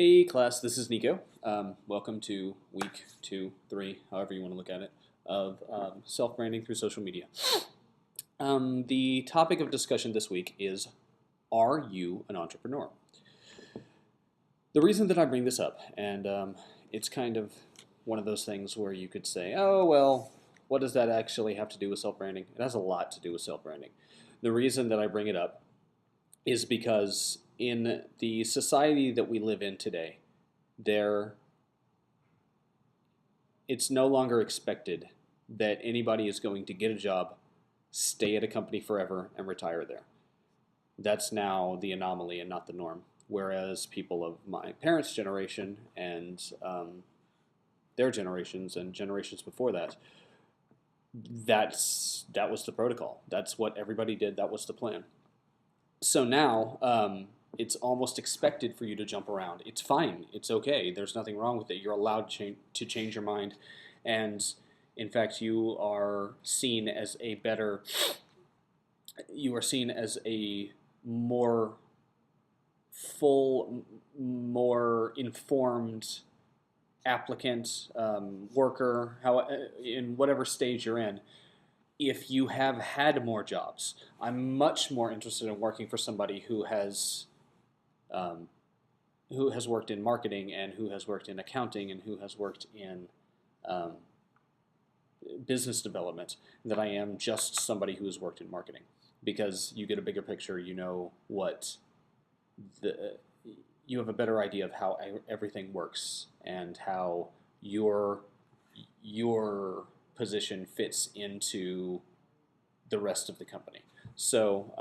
Hey class, this is Nico. Welcome to week 2, 3, however you want to look at it, of self-branding through social media. The topic of discussion this week is, are you an entrepreneur? The reason that I bring this up, and it's kind of one of those things where you could say, oh, well, what does that actually have to do with self-branding? It has a lot to do with self-branding. The reason that I bring it up is because in the society that we live in today, there it's no longer expected that anybody is going to get a job, stay at a company forever, and retire there. That's now the anomaly and not the norm. Whereas people of my parents' generation and their generations and generations before that, that was the protocol. That's what everybody did. That was the plan. So now it's almost expected for you to jump around. It's fine. It's okay. There's nothing wrong with it. You're allowed to change your mind. And in fact, you are seen as a more full, more informed applicant, worker, in whatever stage you're in, if you have had more jobs. I'm much more interested in working for somebody um, who has worked in marketing and who has worked in accounting and who has worked in um, business development than I am just somebody who has worked in marketing, because you get a bigger picture. You know what the you have a better idea of how everything works and how your position fits into the rest of the company. So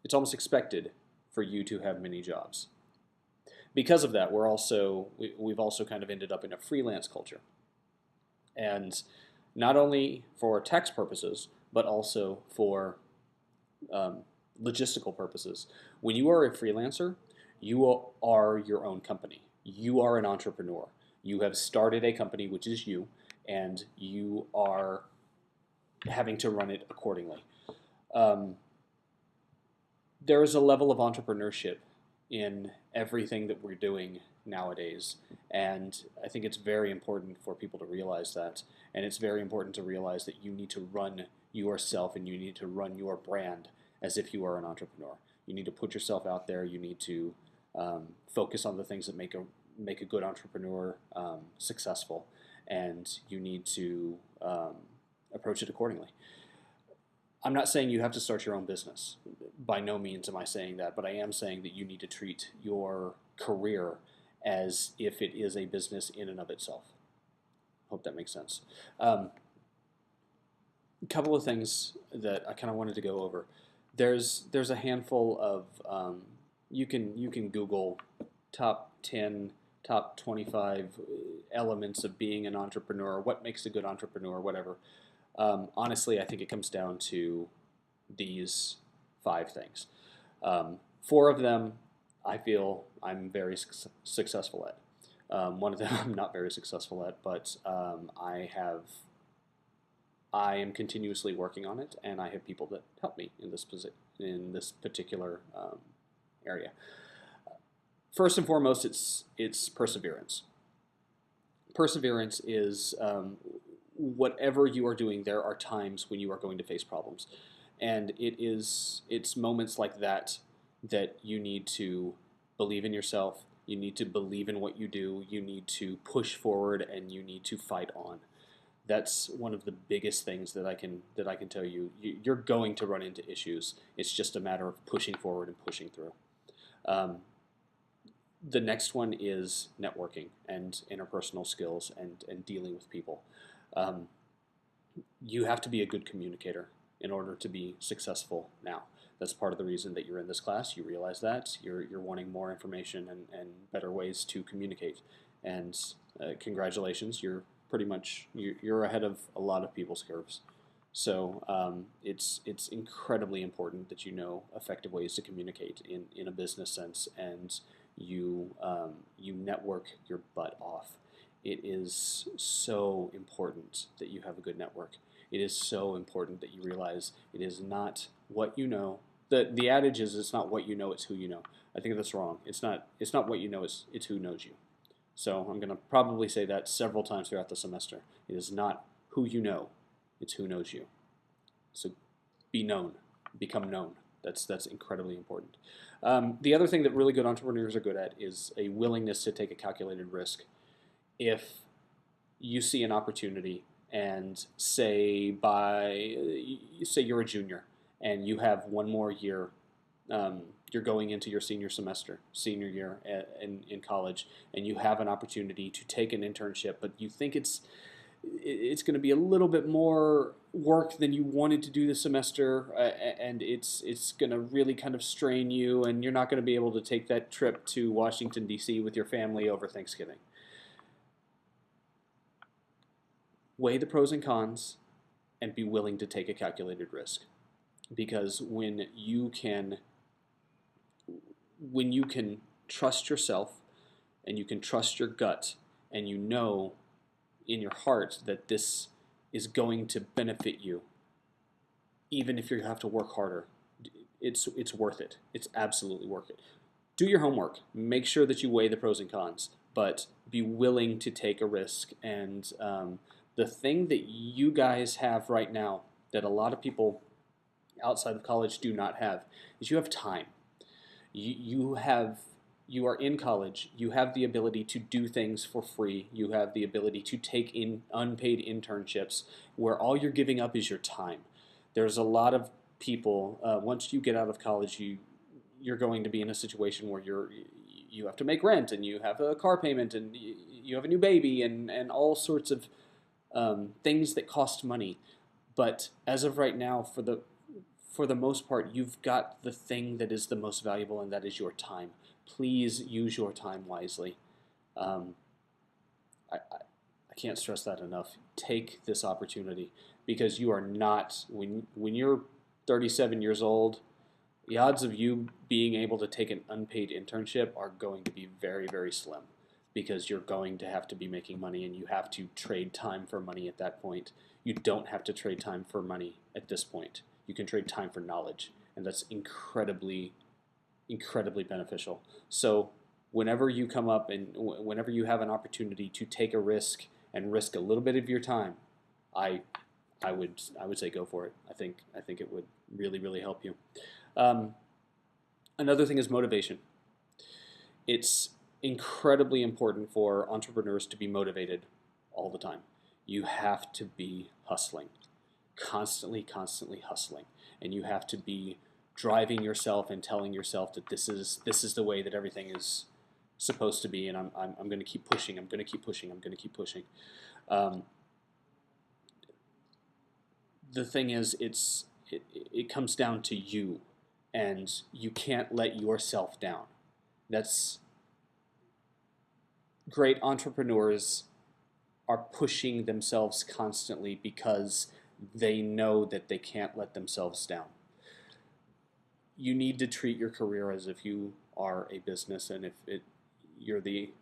it's almost expected for you to have many jobs. Because of that, we've also kind of ended up in a freelance culture, and not only for tax purposes, but also for um, logistical purposes. When you are a freelancer, you are your own company. You are an entrepreneur. You have started a company, which is you, and you are having to run it accordingly. Um, there is a level of entrepreneurship in everything that we're doing nowadays, and I think it's very important for people to realize that. And it's very important to realize that you need to run yourself and you need to run your brand as if you are an entrepreneur. You need to put yourself out there. You need to focus on the things that make a good entrepreneur successful, and you need to approach it accordingly. I'm not saying you have to start your own business. By no means am I saying that, but I am saying that you need to treat your career as if it is a business in and of itself. Hope that makes sense. A couple of things that I kind of wanted to go over. There's a handful of you can Google top 10, top 25 elements of being an entrepreneur, what makes a good entrepreneur, whatever. Honestly, I think it comes down to these 5 things. 4 of them I feel I'm very successful at. One of them I'm not very successful at, but I am continuously working on it, and I have people that help me in this particular area. First and foremost, it's perseverance. Perseverance is whatever you are doing. There are times when you are going to face problems, and it's moments like that that you need to believe in yourself. You need to believe in what you do. You need to push forward, and you need to fight on. That's one of the biggest things that I can tell you. You're going to run into issues. It's just a matter of pushing forward and pushing through. Um, the next one is networking and interpersonal skills and dealing with people. Um, you have to be a good communicator in order to be successful now. That's part of the reason that you're in this class. You realize that you're wanting more information and better ways to communicate. And congratulations, you're ahead of a lot of people's curves. So it's incredibly important that you know effective ways to communicate in a business sense, and you network your butt off. It is so important that you have a good network. It is so important that you realize it is not what you know. The adage is, it's not what you know, it's who you know. I think that's wrong. It's not what you know, it's who knows you. So I'm going to probably say that several times throughout the semester. It is not who you know, it's who knows you. So be known, become known. That's incredibly important. The other thing that really good entrepreneurs are good at is a willingness to take a calculated risk. If you see an opportunity and say you're a junior and you have one more year, you're going into your senior year in college, and you have an opportunity to take an internship, but you think it's going to be a little bit more work than you wanted to do this semester, and it's going to really kind of strain you, and you're not going to be able to take that trip to Washington, D.C. with your family over Thanksgiving. Weigh the pros and cons and be willing to take a calculated risk. Because when you can trust yourself and you can trust your gut and you know in your heart that this is going to benefit you, even if you have to work harder, it's worth it. It's absolutely worth it. Do your homework. Make sure that you weigh the pros and cons, but be willing to take a risk. And the thing that you guys have right now that a lot of people outside of college do not have is you have time. You are in college. You have the ability to do things for free. You have the ability to take in unpaid internships where all you're giving up is your time. There's a lot of people, once you get out of college, you're going to be in a situation where you have to make rent, and you have a car payment, and you have a new baby, and all sorts of things that cost money. But as of right now, for the most part, you've got the thing that is the most valuable, and that is your time. Please use your time wisely. I can't stress that enough. Take this opportunity, because you are not, when you're 37 years old, the odds of you being able to take an unpaid internship are going to be very, very slim, because you're going to have to be making money, and you have to trade time for money at that point. You don't have to trade time for money at this point. You can trade time for knowledge, and that's incredibly, incredibly beneficial. So whenever you come up and whenever you have an opportunity to take a risk and risk a little bit of your time, I would say go for it. I think it would really, really help you. Another thing is motivation. It's incredibly important for entrepreneurs to be motivated all the time. You have to be hustling, constantly hustling, and you have to be driving yourself and telling yourself that this is the way that everything is supposed to be, and I'm going to keep pushing. I'm going to keep pushing. I'm going to keep pushing. The thing is, it comes down to you, and you can't let yourself down. That's great entrepreneurs are pushing themselves constantly because they know that they can't let themselves down. You need to treat your career as if you are a business, and you're the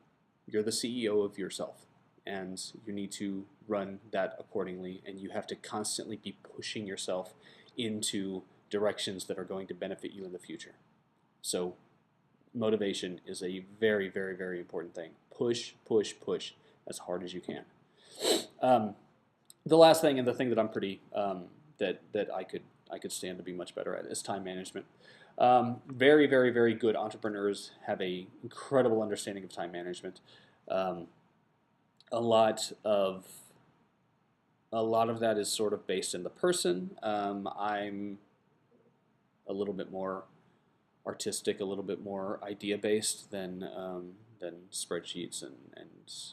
CEO of yourself, and you need to run that accordingly, and you have to constantly be pushing yourself into directions that are going to benefit you in the future. So motivation is a very, very, very important thing. Push as hard as you can. The last thing, and the thing that I'm pretty that I could stand to be much better at, is time management. Very, very, very good entrepreneurs have a incredible understanding of time management. A lot of that is sort of based in the person. I'm a little bit more artistic, a little bit more idea based than spreadsheets and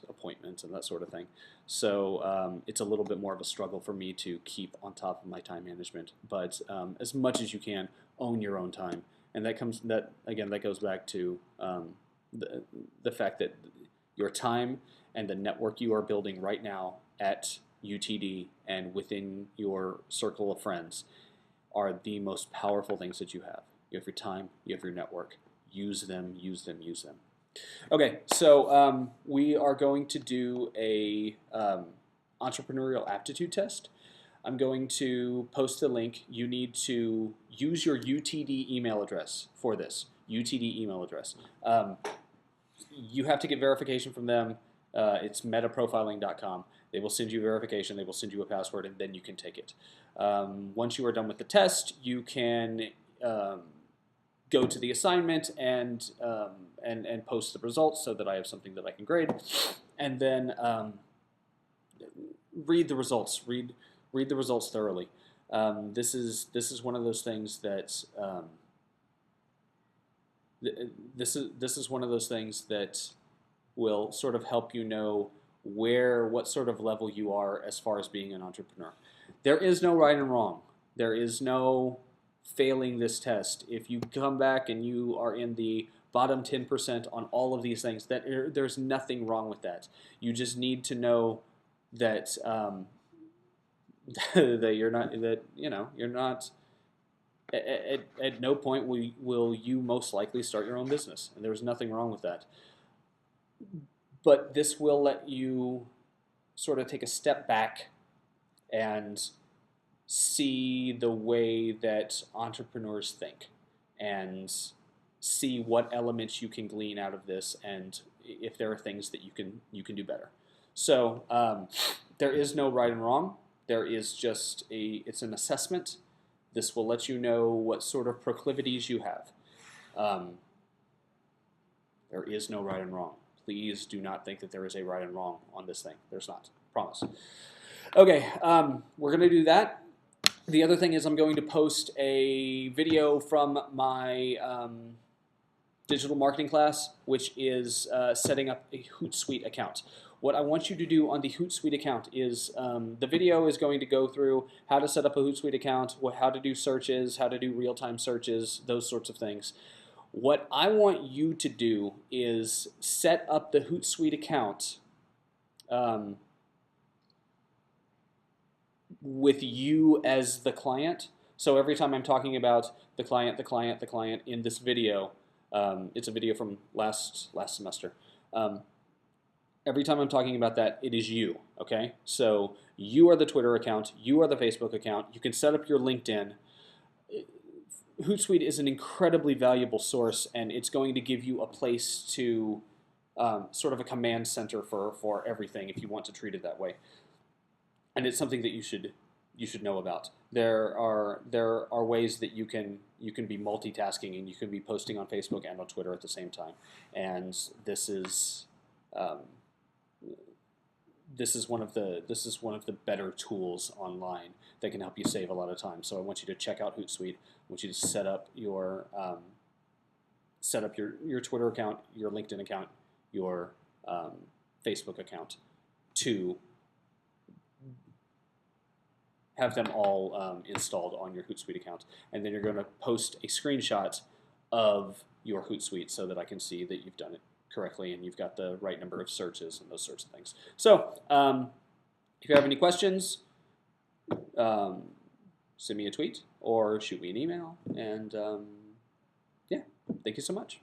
appointments and that sort of thing. So it's a little bit more of a struggle for me to keep on top of my time management. But as much as you can, own your own time, and that goes back to the fact that your time and the network you are building right now at UTD and within your circle of friends are the most powerful things that you have. You have your time, you have your network. Use them, use them, use them. Okay, so we are going to do a entrepreneurial aptitude test. I'm going to post the link. You need to use your UTD email address for this. UTD email address. You have to get verification from them. It's metaprofiling.com. They will send you verification. They will send you a password, and then you can take it. Once you are done with the test, you can go to the assignment and post the results so that I have something that I can grade, and then read the results. Read the results thoroughly. This is one of those things that this is one of those things that will sort of help you know what sort of level you are as far as being an entrepreneur. There is no right and wrong. There is no failing this test. If you come back and you are in the bottom 10% on all of these things, there's nothing wrong with that. You just need to know that that you're not at no point will you most likely start your own business, and there's nothing wrong with that. But this will let you sort of take a step back and see the way that entrepreneurs think and see what elements you can glean out of this, and if there are things that you can do better. So there is no right and wrong. There is just it's an assessment. This will let you know what sort of proclivities you have. There is no right and wrong. Please do not think that there is a right and wrong on this thing. There's not. Promise. Okay, we're going to do that. The other thing is I'm going to post a video from my digital marketing class, which is setting up a Hootsuite account. What I want you to do on the Hootsuite account is the video is going to go through how to set up a Hootsuite account, how to do searches, how to do real-time searches, those sorts of things. What I want you to do is set up the Hootsuite account with you as the client. So every time I'm talking about the client in this video, it's a video from last semester. Every time I'm talking about that, it is you, okay? So you are the Twitter account, you are the Facebook account, you can set up your LinkedIn. Hootsuite is an incredibly valuable source, and it's going to give you a place to sort of a command center for everything if you want to treat it that way. And it's something that you should know about. There are ways that you can be multitasking, and you can be posting on Facebook and on Twitter at the same time. And this is one of the better tools online that can help you save a lot of time. So I want you to check out Hootsuite. I want you to set up your Twitter account, your LinkedIn account, your Facebook account, to have them all installed on your Hootsuite account. And then you're going to post a screenshot of your Hootsuite so that I can see that you've done it correctly and you've got the right number of searches and those sorts of things. So if you have any questions, send me a tweet or shoot me an email. And yeah, thank you so much.